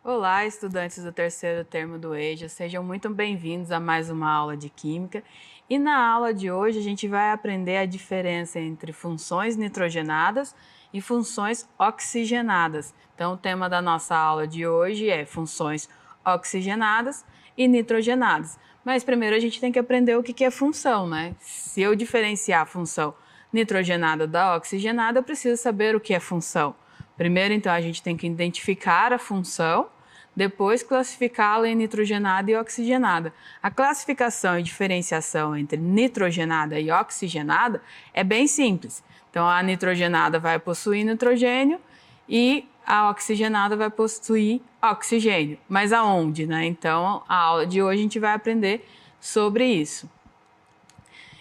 Olá, estudantes do terceiro termo do EJA, sejam muito bem-vindos a mais uma aula de Química. E na aula de hoje a gente vai aprender a diferença entre funções nitrogenadas e funções oxigenadas. Então, o tema da nossa aula de hoje é funções oxigenadas e nitrogenadas. Mas primeiro a gente tem que aprender o que é função, né? Se eu diferenciar a função nitrogenada da oxigenada, eu preciso saber o que é função. Primeiro, então, a gente tem que identificar a função, depois classificá-la em nitrogenada e oxigenada. A classificação e diferenciação entre nitrogenada e oxigenada é bem simples. Então, a nitrogenada vai possuir nitrogênio e a oxigenada vai possuir oxigênio. Mas aonde, né? Então, a aula de hoje a gente vai aprender sobre isso.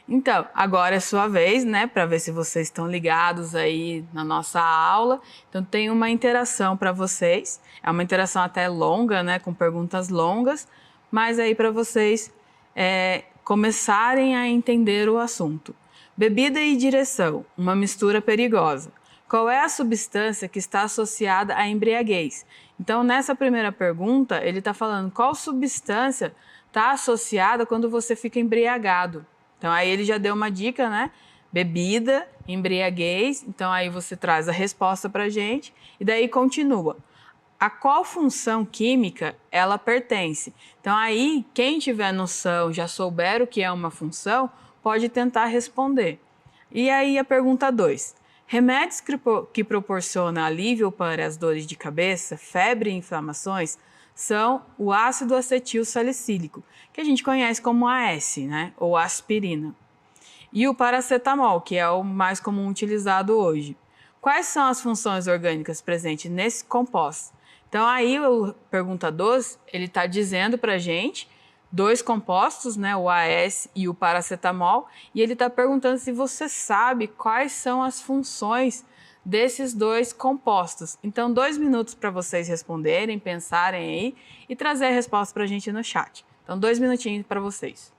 Então, agora é sua vez, né, para ver se vocês estão ligados aí na nossa aula. Então, tem uma interação para vocês. É uma interação até longa, né, com perguntas longas, mas aí para vocês começarem a entender o assunto. Bebida e direção, uma mistura perigosa. Qual é a substância que está associada à embriaguez? Então, nessa primeira pergunta, ele está falando qual substância está associada quando você fica embriagado. Então, aí ele já deu uma dica, né? Bebida, embriaguez. Então, aí você traz a resposta para a gente e daí continua. A qual função química ela pertence? Então, aí, quem tiver noção, já souber o que é uma função, pode tentar responder. E aí, a pergunta 2. Remédios que proporcionam alívio para as dores de cabeça, febre e inflamações são o ácido acetil salicílico, que a gente conhece como AS, né? Ou aspirina. E o paracetamol, que é o mais comum utilizado hoje. Quais são as funções orgânicas presentes nesse composto? Então, aí, o pergunta 2, ele está dizendo para a gente dois compostos, né, o AS e o paracetamol, e ele está perguntando se você sabe quais são as funções desses dois compostos. Então, 2 minutos para vocês responderem, pensarem aí e trazer a resposta para a gente no chat. Então, 2 minutinhos para vocês.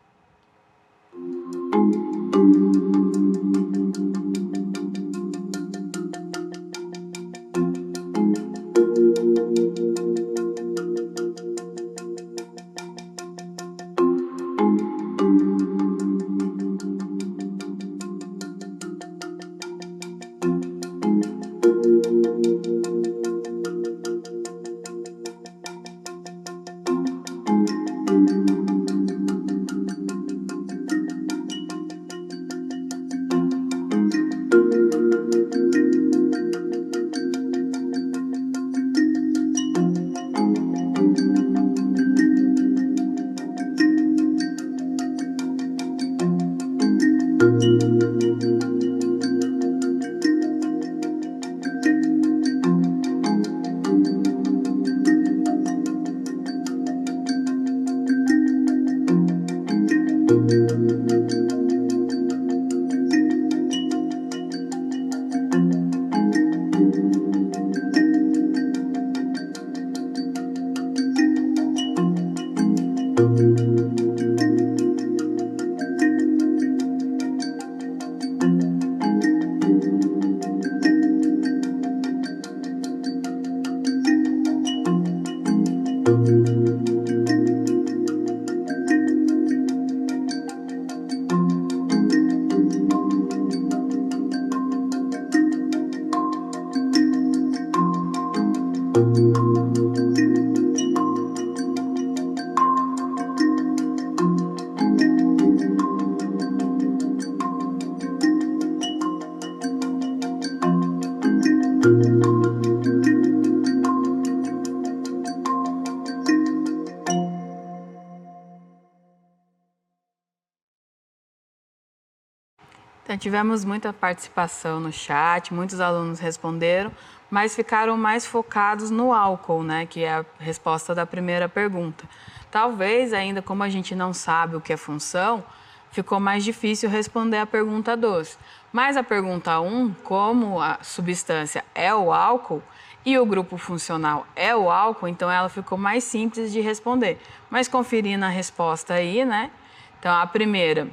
Então, tivemos muita participação no chat, muitos alunos responderam, mas ficaram mais focados no álcool, né, que é a resposta da primeira pergunta. Talvez, ainda como a gente não sabe o que é função, ficou mais difícil responder a pergunta 2. Mas a pergunta 1, como a substância é o álcool e o grupo funcional é o álcool, então ela ficou mais simples de responder. Mas conferindo a resposta aí, né? Então, a primeira,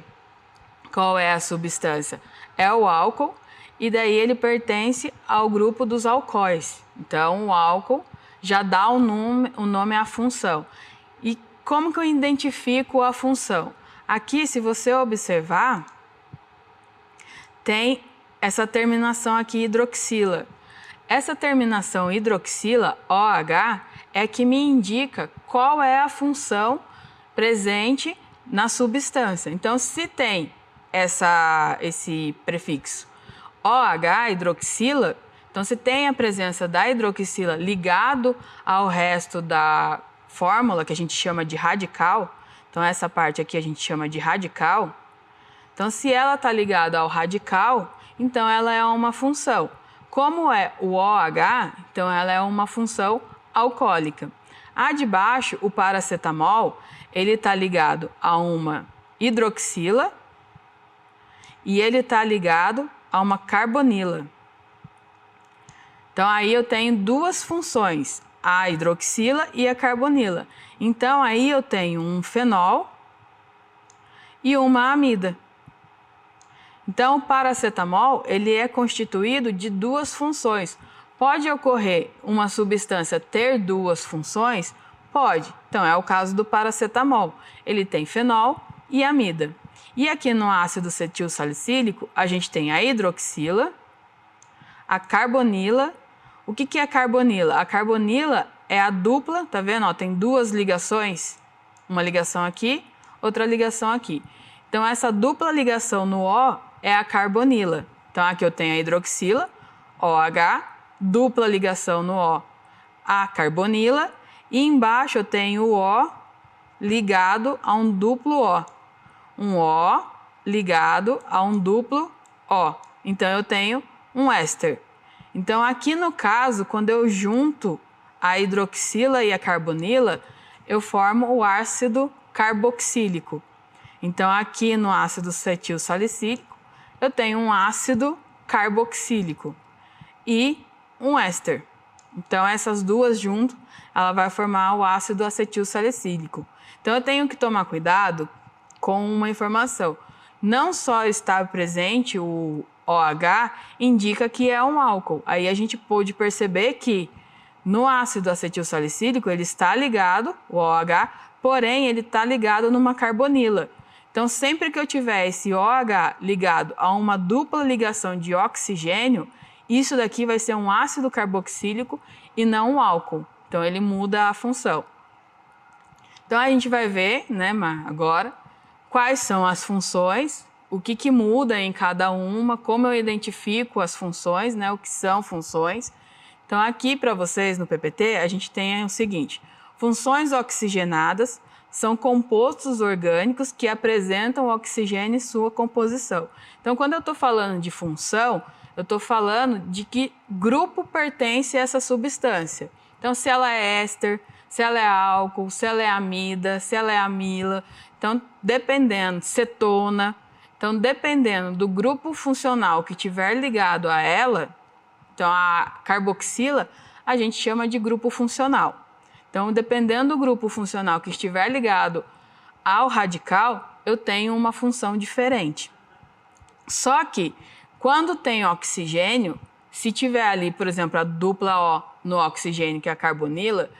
qual é a substância? É o álcool, e daí ele pertence ao grupo dos alcoóis. Então, o álcool já dá o nome à função. E como que eu identifico a função? Aqui, se você observar, tem essa terminação aqui, hidroxila. Essa terminação hidroxila, OH, é que me indica qual é a função presente na substância. Então, se tem esse prefixo OH, hidroxila, então se tem a presença da hidroxila ligado ao resto da fórmula, que a gente chama de radical, então essa parte aqui a gente chama de radical, então se ela está ligada ao radical, então ela é uma função. Como é o OH, então ela é uma função alcoólica. A de baixo, o paracetamol, ele está ligado a uma hidroxila e ele está ligado a uma carbonila. Então aí eu tenho duas funções, a hidroxila e a carbonila. Então aí eu tenho um fenol e uma amida. Então o paracetamol, ele é constituído de duas funções. Pode ocorrer uma substância ter duas funções? Pode. Então é o caso do paracetamol. Ele tem fenol e amida. E aqui no ácido acetil salicílico, a gente tem a hidroxila, a carbonila. O que é a carbonila? A carbonila é a dupla, tá vendo? Ó, tem duas ligações, uma ligação aqui, outra ligação aqui. Então essa dupla ligação no O é a carbonila. Então aqui eu tenho a hidroxila, OH, dupla ligação no O, a carbonila, e embaixo eu tenho o O ligado a um duplo O. Um O ligado a um duplo O. Então eu tenho um éster. Então aqui no caso, quando eu junto a hidroxila e a carbonila, eu formo o ácido carboxílico. Então aqui no ácido acetil salicílico, eu tenho um ácido carboxílico e um éster. Então essas duas juntas, ela vai formar o ácido acetil salicílico. Então eu tenho que tomar cuidado com uma informação. Não só estar presente o OH indica que é um álcool. Aí a gente pôde perceber que no ácido acetil salicílico ele está ligado, o OH, porém ele está ligado numa carbonila. Então sempre que eu tiver esse OH ligado a uma dupla ligação de oxigênio, isso daqui vai ser um ácido carboxílico e não um álcool. Então ele muda a função. Então a gente vai ver, né, Mar, agora, quais são as funções, o que muda em cada uma, como eu identifico as funções, né, o que são funções. Então aqui para vocês no PPT a gente tem o seguinte: funções oxigenadas são compostos orgânicos que apresentam oxigênio em sua composição. Então quando eu estou falando de função, eu estou falando de que grupo pertence a essa substância. Então se ela é éster, se ela é álcool, se ela é amida, se ela é amila. Então dependendo, cetona. Então dependendo do grupo funcional que estiver ligado a ela, então a carboxila, a gente chama de grupo funcional. Então, dependendo do grupo funcional que estiver ligado ao radical, eu tenho uma função diferente. Só que, quando tem oxigênio, se tiver ali, por exemplo, a dupla O no oxigênio, que é a carbonila,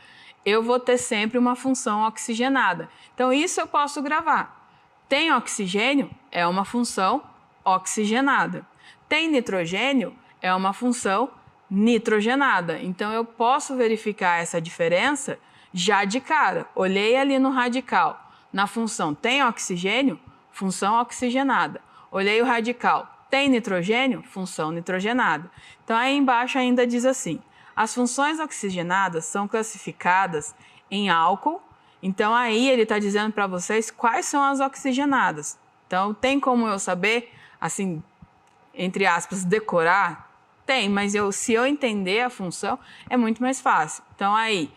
eu vou ter sempre uma função oxigenada. Então, isso eu posso gravar. Tem oxigênio, é uma função oxigenada. Tem nitrogênio, é uma função nitrogenada. Então eu posso verificar essa diferença já de cara. Olhei ali no radical, na função tem oxigênio, função oxigenada. Olhei o radical, tem nitrogênio, função nitrogenada. Então aí embaixo ainda diz assim: as funções oxigenadas são classificadas em álcool. Então aí ele está dizendo para vocês quais são as oxigenadas. Então tem como eu saber, assim, entre aspas, decorar? Tem, mas se eu entender a função, é muito mais fácil. Então, aí,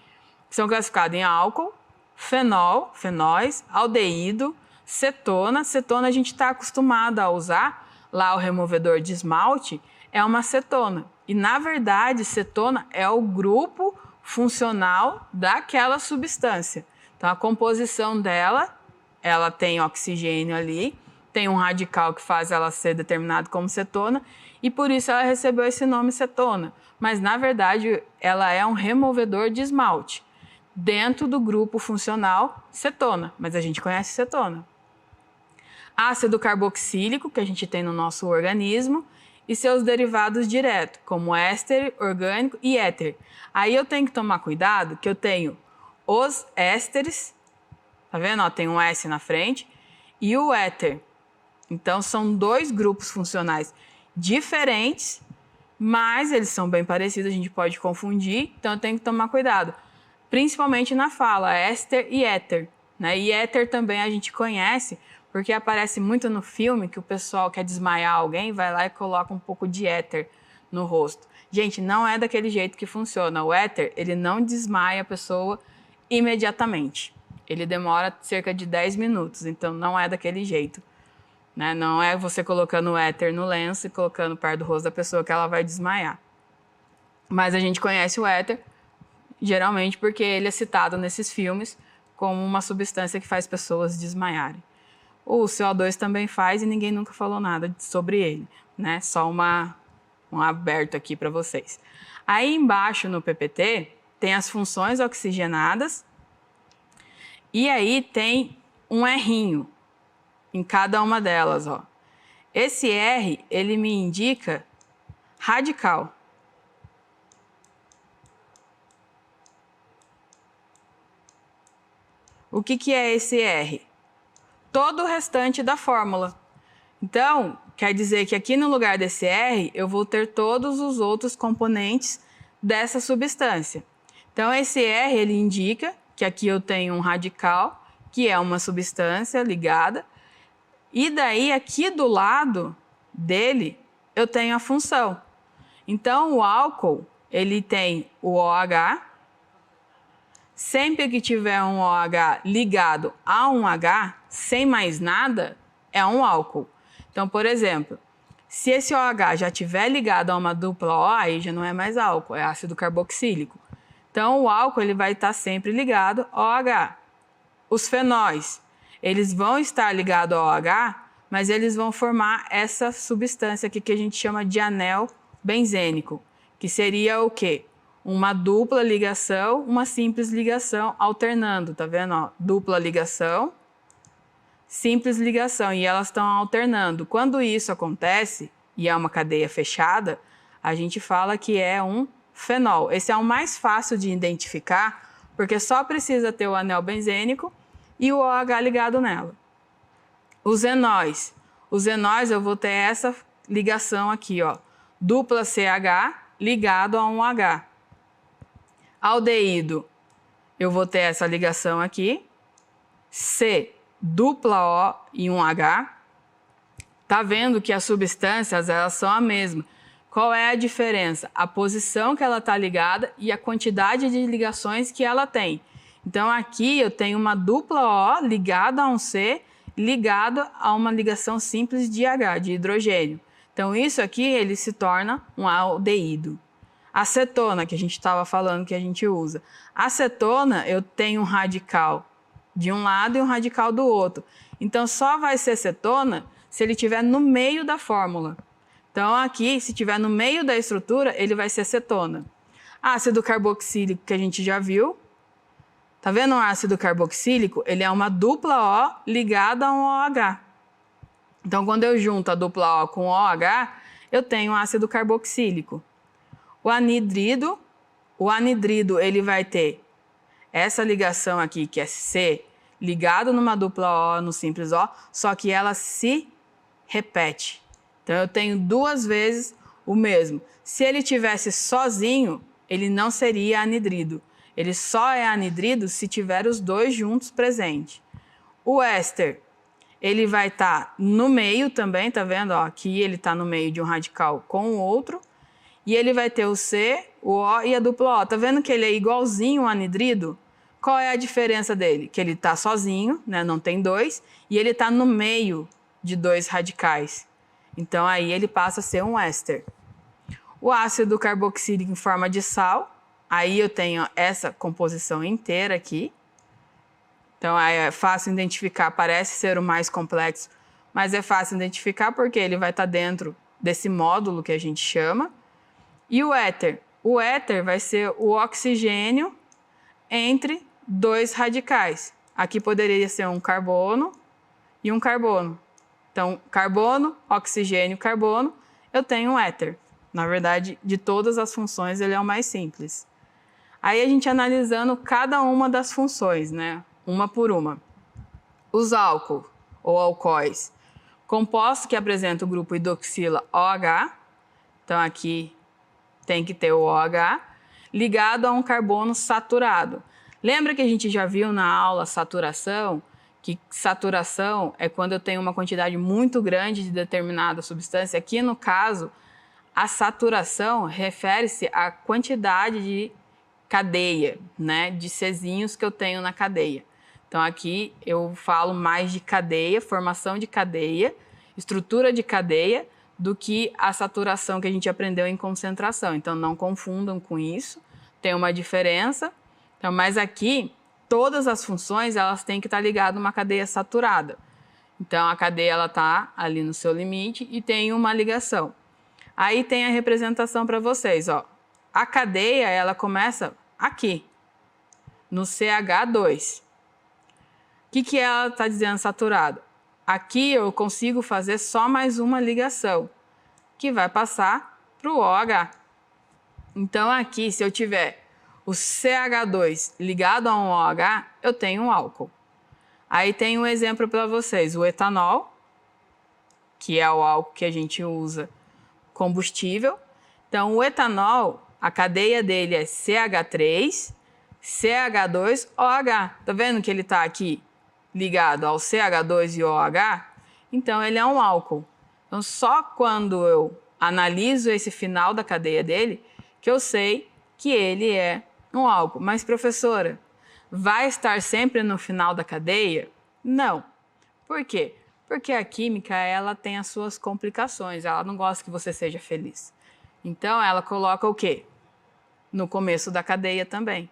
são classificados em álcool, fenol, fenóis, aldeído, cetona. Cetona a gente está acostumado a usar, lá o removedor de esmalte é uma cetona. E, na verdade, cetona é o grupo funcional daquela substância. Então, a composição dela, ela tem oxigênio ali, tem um radical que faz ela ser determinada como cetona e por isso ela recebeu esse nome cetona. Mas, na verdade, ela é um removedor de esmalte dentro do grupo funcional cetona, mas a gente conhece cetona. Ácido carboxílico, que a gente tem no nosso organismo, e seus derivados diretos, como éster, orgânico e éter. Aí eu tenho que tomar cuidado que eu tenho os ésteres, tá vendo? Ó, tem um S na frente, e o éter. Então, são dois grupos funcionais diferentes, mas eles são bem parecidos, a gente pode confundir, então eu tenho que tomar cuidado. Principalmente na fala, éster e éter. Né? E éter também a gente conhece, porque aparece muito no filme que o pessoal quer desmaiar alguém, vai lá e coloca um pouco de éter no rosto. Gente, não é daquele jeito que funciona. O éter, ele não desmaia a pessoa imediatamente. Ele demora cerca de 10 minutos, então não é daquele jeito. Né? Não é você colocando o éter no lenço e colocando perto do rosto da pessoa que ela vai desmaiar. Mas a gente conhece o éter, geralmente porque ele é citado nesses filmes como uma substância que faz pessoas desmaiarem. O CO2 também faz e ninguém nunca falou nada sobre ele, né? Só um aberto aqui para vocês. Aí embaixo no PPT tem as funções oxigenadas e aí tem um Rzinho em cada uma delas, ó. Esse R, ele me indica radical. O que é esse R? Todo o restante da fórmula. Então, quer dizer que aqui no lugar desse R, eu vou ter todos os outros componentes dessa substância. Então, esse R, ele indica que aqui eu tenho um radical, que é uma substância ligada, e daí aqui do lado dele, eu tenho a função. Então, o álcool, ele tem o OH. Sempre que tiver um OH ligado a um H, sem mais nada, é um álcool. Então, por exemplo, se esse OH já estiver ligado a uma dupla O, aí já não é mais álcool, é ácido carboxílico. Então, o álcool ele vai estar sempre ligado ao OH. Os fenóis, eles vão estar ligados ao OH, mas eles vão formar essa substância aqui que a gente chama de anel benzênico, que seria o quê? Uma dupla ligação, uma simples ligação alternando, tá vendo? Ó, dupla ligação, simples ligação, e elas estão alternando. Quando isso acontece, e é uma cadeia fechada, a gente fala que é um fenol. Esse é o mais fácil de identificar, porque só precisa ter o anel benzênico e o OH ligado nela. Os enóis. Os enóis eu vou ter essa ligação aqui, ó, dupla CH ligado a um H. Aldeído, eu vou ter essa ligação aqui, C, dupla O e um H. Tá vendo que as substâncias, elas são a mesma. Qual é a diferença? A posição que ela está ligada e a quantidade de ligações que ela tem. Então, aqui eu tenho uma dupla O ligada a um C, ligado a uma ligação simples de H, de hidrogênio. Então, isso aqui, ele se torna um aldeído. Acetona, que a gente estava falando que a gente usa. Acetona, eu tenho um radical de um lado e um radical do outro. Então, só vai ser cetona se ele estiver no meio da fórmula. Então, aqui, se estiver no meio da estrutura, ele vai ser cetona. Ácido carboxílico, que a gente já viu. Tá vendo o ácido carboxílico? Ele é uma dupla O ligada a um OH. Então, quando eu junto a dupla O com OH, eu tenho ácido carboxílico. O anidrido ele vai ter essa ligação aqui, que é C, ligado numa dupla O no simples O, só que ela se repete. Então, eu tenho duas vezes o mesmo. Se ele tivesse sozinho, ele não seria anidrido. Ele só é anidrido se tiver os dois juntos presentes. O éster, ele vai estar no meio também, tá vendo? Ó, aqui ele está no meio de um radical com o outro. E ele vai ter o C, o O e a dupla O. Tá vendo que ele é igualzinho ao anidrido? Qual é a diferença dele? Que ele está sozinho, né? Não tem dois, e ele está no meio de dois radicais. Então, aí ele passa a ser um éster. O ácido carboxílico em forma de sal, aí eu tenho essa composição inteira aqui. Então, aí é fácil identificar, parece ser o mais complexo, mas é fácil identificar porque ele vai estar dentro desse módulo que a gente chama. E o éter? O éter vai ser o oxigênio entre dois radicais. Aqui poderia ser um carbono e um carbono. Então, carbono, oxigênio, carbono, eu tenho um éter. Na verdade, de todas as funções, ele é o mais simples. Aí a gente analisando cada uma das funções, né? Uma por uma. Os álcool ou alcoóis, composto que apresenta o grupo hidroxila OH, então aqui tem que ter o OH, ligado a um carbono saturado. Lembra que a gente já viu na aula saturação, que saturação é quando eu tenho uma quantidade muito grande de determinada substância? Aqui no caso, a saturação refere-se à quantidade de cadeia, né, de Czinhos que eu tenho na cadeia. Então aqui eu falo mais de cadeia, formação de cadeia, estrutura de cadeia, do que a saturação que a gente aprendeu em concentração. Então não confundam com isso, tem uma diferença. Então, mas aqui todas as funções elas têm que estar ligadas a uma cadeia saturada. Então a cadeia ela está ali no seu limite e tem uma ligação. Aí tem a representação para vocês, ó. A cadeia ela começa aqui, no CH2. O que ela está dizendo saturado? Aqui eu consigo fazer só mais uma ligação, que vai passar para o OH. Então aqui, se eu tiver o CH2 ligado a um OH, eu tenho um álcool. Aí tem um exemplo para vocês, o etanol, que é o álcool que a gente usa combustível. Então o etanol, a cadeia dele é CH3, CH2, OH. Tá vendo que ele está aqui ligado ao CH2 e OH? Então ele é um álcool. Então só quando eu analiso esse final da cadeia dele que eu sei que ele é um álcool. Mas professora, vai estar sempre no final da cadeia? Não. Por quê? Porque a química ela tem as suas complicações, ela não gosta que você seja feliz. Então ela coloca o quê? No começo da cadeia também.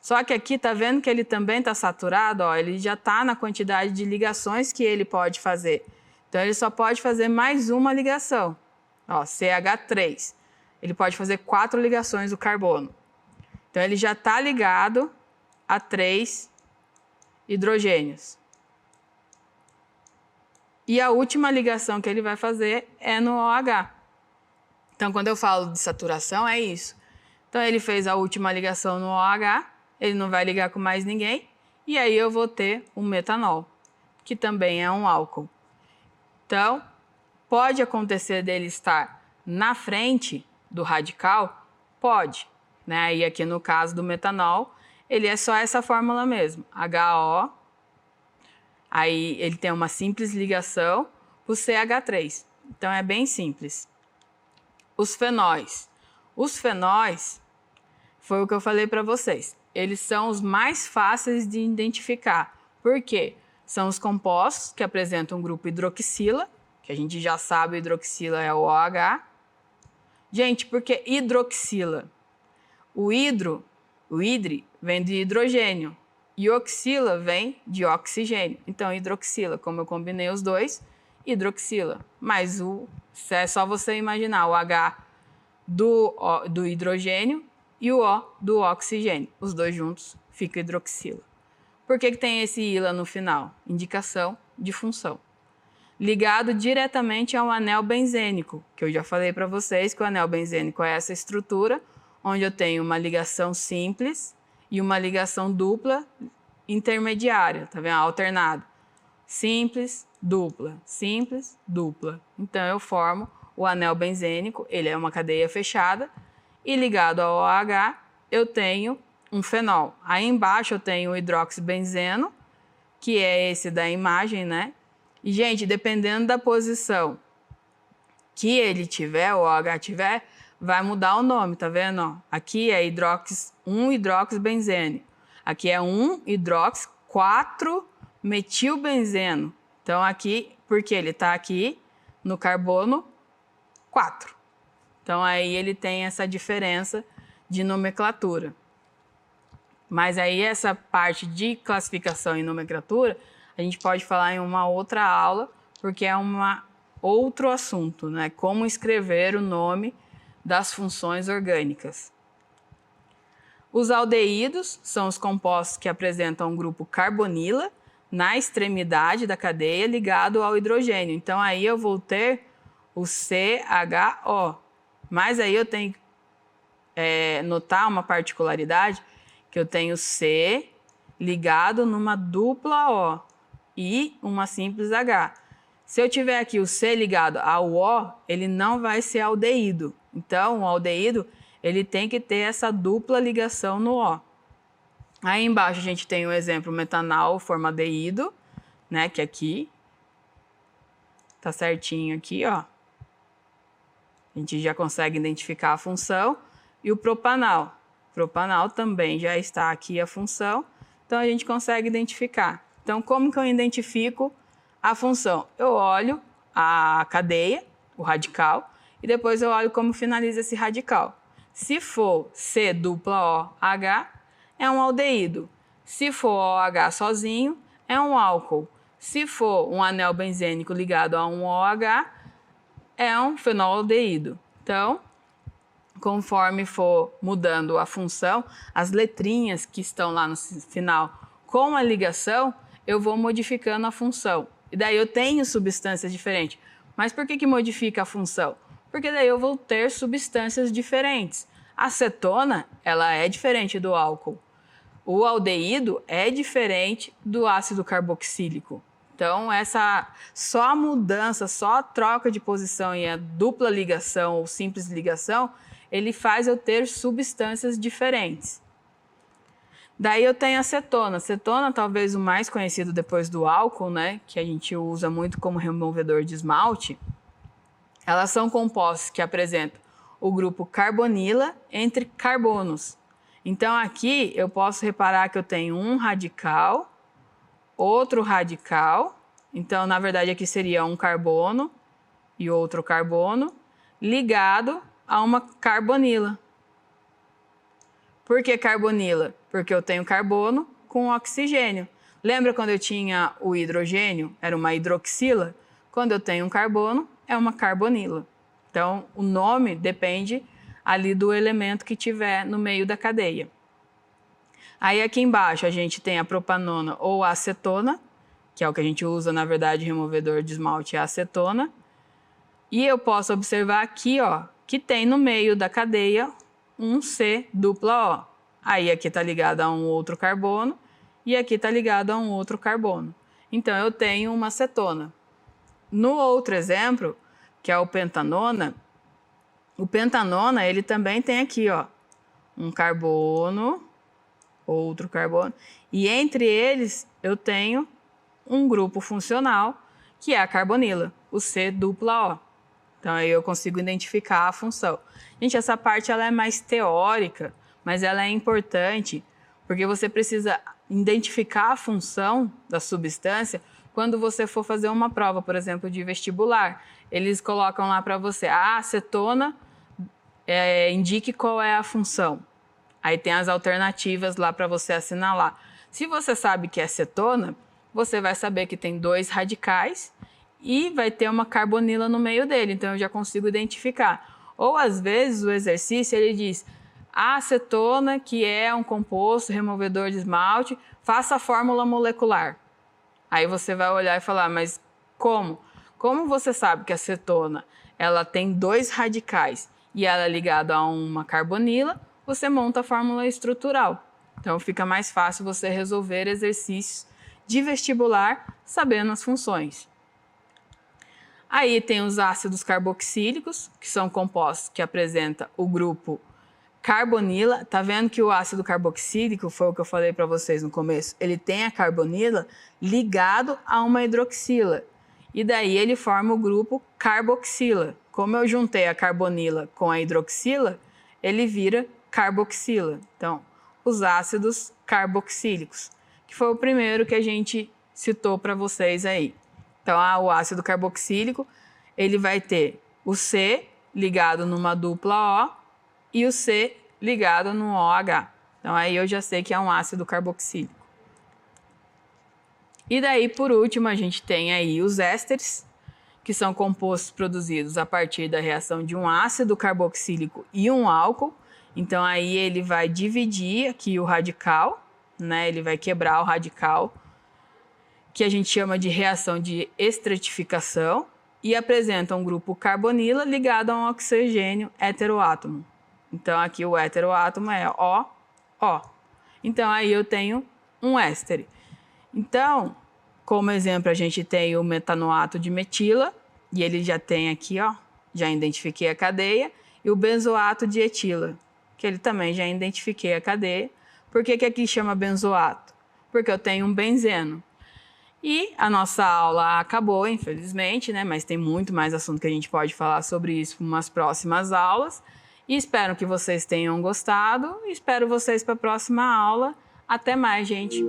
Só que aqui tá vendo que ele também está saturado, ó, ele já está na quantidade de ligações que ele pode fazer. Então ele só pode fazer mais uma ligação, ó, CH3. Ele pode fazer 4 ligações do carbono. Então ele já está ligado a 3 hidrogênios. E a última ligação que ele vai fazer é no OH. Então quando eu falo de saturação é isso. Então ele fez a última ligação no OH, ele não vai ligar com mais ninguém, e aí eu vou ter um metanol, que também é um álcool. Então, pode acontecer dele estar na frente do radical? Pode. Né? E aqui no caso do metanol, ele é só essa fórmula mesmo, HO, aí ele tem uma simples ligação para o CH3. Então é bem simples. Os fenóis. Os fenóis, foi o que eu falei para vocês, eles são os mais fáceis de identificar. Por quê? São os compostos que apresentam um grupo hidroxila, que a gente já sabe, o hidroxila é o OH. Gente, por que hidroxila? O hidre vem de hidrogênio e oxila vem de oxigênio. Então, hidroxila, como eu combinei os dois, hidroxila. Mas é só você imaginar o H do hidrogênio e o O do oxigênio. Os dois juntos fica hidroxila. Por que tem esse ila no final? Indicação de função. Ligado diretamente ao anel benzênico, que eu já falei para vocês que o anel benzênico é essa estrutura onde eu tenho uma ligação simples e uma ligação dupla intermediária, tá vendo? Alternado. Simples, dupla, simples, dupla. Então eu formo o anel benzênico, ele é uma cadeia fechada, e ligado ao OH eu tenho um fenol. Aí embaixo eu tenho o hidroxibenzeno, que é esse da imagem, né? E, gente, dependendo da posição que ele tiver, o OH tiver, vai mudar o nome, tá vendo? Ó, aqui é 1-hidroxibenzeno. Aqui é 1-hidrox-4-metilbenzeno. Então, aqui, porque ele está aqui no carbono 4. Então, aí ele tem essa diferença de nomenclatura. Mas aí essa parte de classificação e nomenclatura, a gente pode falar em uma outra aula, porque é outro assunto, né? Como escrever o nome das funções orgânicas. Os aldeídos são os compostos que apresentam um grupo carbonila na extremidade da cadeia ligado ao hidrogênio. Então, aí eu vou ter o CHO. Mas aí eu tenho que notar uma particularidade, que eu tenho C ligado numa dupla O e uma simples H. Se eu tiver aqui o C ligado ao O, ele não vai ser aldeído. Então, o aldeído ele tem que ter essa dupla ligação no O. Aí embaixo a gente tem o exemplo metanal formaldeído, né, que aqui tá certinho aqui, ó. A gente já consegue identificar a função. E o propanal. Propanal também já está aqui a função, então a gente consegue identificar. Então, como que eu identifico a função? Eu olho a cadeia, o radical, e depois eu olho como finaliza esse radical. Se for C dupla OH, é um aldeído. Se for OH sozinho, é um álcool. Se for um anel benzênico ligado a um OH, é um fenolaldeído. Então, conforme for mudando a função, as letrinhas que estão lá no final com a ligação, eu vou modificando a função. E daí eu tenho substâncias diferentes. Mas por que modifica a função? Porque daí eu vou ter substâncias diferentes. A acetona, ela é diferente do álcool. O aldeído é diferente do ácido carboxílico. Então, só a mudança, só a troca de posição e a dupla ligação ou simples ligação, ele faz eu ter substâncias diferentes. Daí eu tenho a acetona. Acetona, talvez o mais conhecido depois do álcool, né, que a gente usa muito como removedor de esmalte. Elas são compostos que apresentam o grupo carbonila entre carbonos. Então, aqui eu posso reparar que eu tenho um radical, outro radical. Então, na verdade, aqui seria um carbono e outro carbono ligado a uma carbonila. Por que carbonila? Porque eu tenho carbono com oxigênio. Lembra quando eu tinha o hidrogênio? Era uma hidroxila. Quando eu tenho um carbono, é uma carbonila. Então, o nome depende ali do elemento que tiver no meio da cadeia. Aí aqui embaixo a gente tem a propanona ou a acetona, que é o que a gente usa, na verdade, removedor de esmalte, é a acetona. E eu posso observar aqui, ó, que tem no meio da cadeia um C dupla O. Aí aqui está ligado a um outro carbono e aqui está ligado a um outro carbono. Então, eu tenho uma acetona. No outro exemplo, que é o pentanona ele também tem aqui, ó, um carbono, outro carbono, e entre eles eu tenho um grupo funcional, que é a carbonila, o C dupla O. Então, aí eu consigo identificar a função. Gente, essa parte ela é mais teórica, mas ela é importante, porque você precisa identificar a função da substância quando você for fazer uma prova, por exemplo, de vestibular. Eles colocam lá para você, a acetona, indique qual é a função. Aí tem as alternativas lá para você assinalar. Se você sabe que é acetona, você vai saber que tem 2 radicais e vai ter uma carbonila no meio dele, então eu já consigo identificar. Ou às vezes o exercício ele diz, a acetona, que é um composto removedor de esmalte, faça a fórmula molecular. Aí você vai olhar e falar, mas como? Como você sabe que a acetona ela tem 2 radicais e ela é ligada a uma carbonila, você monta a fórmula estrutural. Então fica mais fácil você resolver exercícios de vestibular sabendo as funções. Aí tem os ácidos carboxílicos, que são compostos que apresentam o grupo carbonila. Tá vendo que o ácido carboxílico, foi o que eu falei para vocês no começo, ele tem a carbonila ligado a uma hidroxila. E daí ele forma o grupo carboxila. Como eu juntei a carbonila com a hidroxila, ele vira carboxila. Então, os ácidos carboxílicos, que foi o primeiro que a gente citou para vocês aí. Então, o ácido carboxílico, ele vai ter o C ligado numa dupla O e o C ligado no OH. Então, aí eu já sei que é um ácido carboxílico. E daí, por último, a gente tem aí os ésteres, que são compostos produzidos a partir da reação de um ácido carboxílico e um álcool. Então, aí ele vai dividir aqui o radical, né? Ele vai quebrar o radical, que a gente chama de reação de estratificação, e apresenta um grupo carbonila ligado a um oxigênio heteroátomo. Então, aqui o heteroátomo é O, O. Então, aí eu tenho um éster. Então, como exemplo, a gente tem o metanoato de metila, e ele já tem aqui, ó, já identifiquei a cadeia, e o benzoato de etila, que ele também já identifiquei a cadeia. Por que aqui chama benzoato? Porque eu tenho um benzeno. E a nossa aula acabou, infelizmente, né? Mas tem muito mais assunto que a gente pode falar sobre isso em umas próximas aulas. E espero que vocês tenham gostado. Espero vocês para a próxima aula. Até mais, gente!